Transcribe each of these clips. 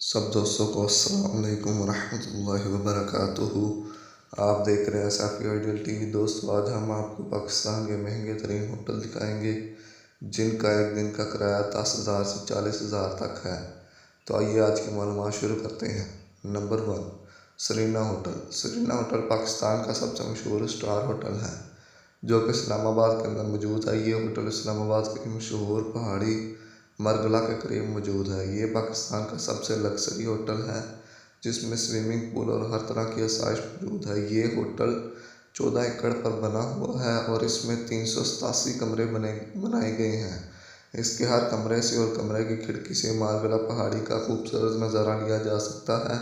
सब दोस्तों को अस्सलाम वालेकुम रहमतुल्लाहि व बरकातुहू। आप देख रहे हैं सैफी आइडियल टीवी। दोस्तों, आज हम आपको पाकिस्तान के महंगे तरीन होटल दिखाएंगे जिनका एक दिन का किराया 10,000 से 40,000 तक है। तो आइए आज की मालूमात शुरू करते हैं। Number 1, Serena hotel. Serena hotel Pakistan का सबसे मशहूर स्टार होटल है जो कि इस्लामाबाद के अंदर मौजूद है। ये होटल इस्लामाबाद के मशहूर पहाड़ी मरगला के करीब मौजूद है। ये पाकिस्तान का सबसे लग्जरी होटल है जिसमें स्विमिंग पूल और हर तरह की आसाइश मौजूद है। ये होटल 14 एकड़ पर बना हुआ है और इसमें 387 कमरे बनाए गए हैं। इसके हर कमरे से और कमरे की खिड़की से मारगला पहाड़ी का खूबसूरत नज़ारा लिया जा सकता है।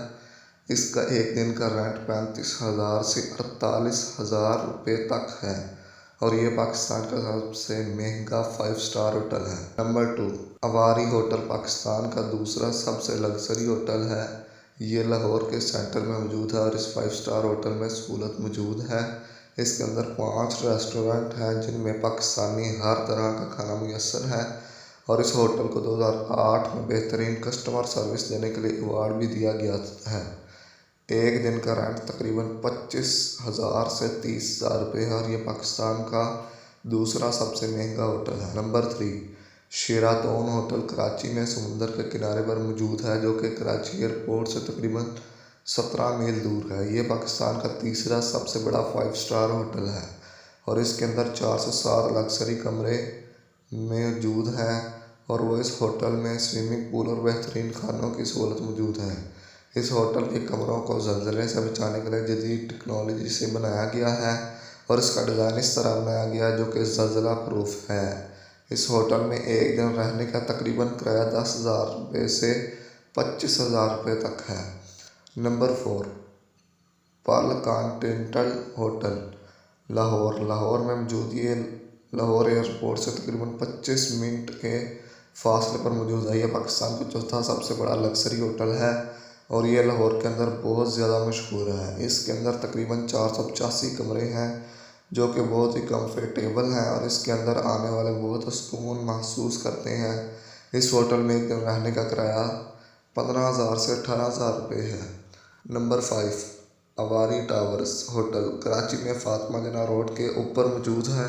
इसका एक दिन का रेंट 35,000 से 48,000 रुपये तक है और ये पाकिस्तान का सबसे महंगा 5 स्टार होटल है। नंबर 2, अवारी होटल पाकिस्तान का दूसरा सबसे लग्जरी होटल है। ये लाहौर के सेंटर में मौजूद है और इस 5 स्टार होटल में सहूलत मौजूद है। इसके अंदर 5 रेस्टोरेंट हैं जिनमें पाकिस्तानी हर तरह का खाना मुयस्सर है और इस होटल को 2008 में बेहतरीन कस्टमर सर्विस देने के लिए अवार्ड भी दिया गया है। एक दिन का रेंट तकरीबन 25,000 से 30,000 रुपये है और ये पाकिस्तान का दूसरा सबसे महंगा होटल है। नंबर 3, शेराटोन होटल कराची में समुंदर के किनारे पर मौजूद है जो कि कराची एयरपोर्ट से तकरीबन 17 मील दूर है। ये पाकिस्तान का तीसरा सबसे बड़ा 5 स्टार होटल है और इसके अंदर 4 से 7 लग्जरी कमरे मौजूद हैं और वो इस होटल में स्विमिंग पूल और बेहतरीन खानों की सहूलत मौजूद है। इस होटल के कमरों को ज़लज़ले से बचाने के लिए जदीद टेक्नोलॉजी से बनाया गया है और इसका डिज़ाइन इस तरह बनाया गया है जो कि ज़लज़ला प्रूफ है। इस होटल में एक दिन रहने का तकरीबन किराया 10,000 रुपये से 25,000 रुपये तक है। Number 4, Perl continental hotel Lahore में मौजूद। ये लाहौर एयरपोर्ट से तकरीबन 25 मिनट के फासले पर मौजूद है। यह पाकिस्तान का चौथा सबसे बड़ा लग्जरी होटल है और ये लाहौर के अंदर बहुत ज़्यादा मशहूर है। इसके अंदर तकरीबन 485 कमरे हैं जो कि बहुत ही कंफर्टेबल हैं और इसके अंदर आने वाले बहुत सुकून महसूस करते हैं। इस होटल में एक दिन रहने का किराया 15,000 से 18,000 रुपये है। Number 5, Avari towers hotel Karachi में फातिमा जना रोड के ऊपर मौजूद है।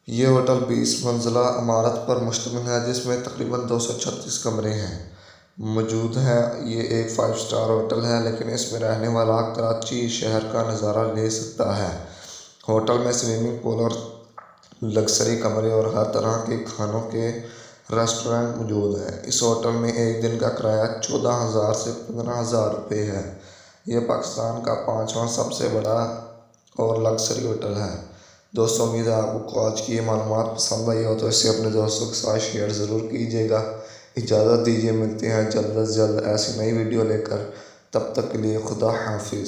ये होटल 20 मंजिला इमारत पर मुश्तमिल है जिसमें तकरीबन 236 कमरे हैं मौजूद हैं। ये एक 5 स्टार होटल है लेकिन इसमें रहने वाला कराची शहर का नज़ारा ले सकता है। होटल में स्विमिंग पूल और लग्जरी कमरे और हर तरह के खानों के रेस्टोरेंट मौजूद हैं। इस होटल में एक दिन का किराया 14,000 से 15,000 रुपये है। यह पाकिस्तान का 5वां सबसे बड़ा और लग्जरी होटल है। दोस्तों, उम्मीद है आपको आज की ये मालूमात पसंद आई हो तो इसे अपने दोस्तों के साथ शेयर ज़रूर कीजिएगा। इजाज़त दीजिए, मिलते हैं जल्द अज जल्द ऐसी नई वीडियो लेकर। तब तक के लिए खुदा हाफिज़।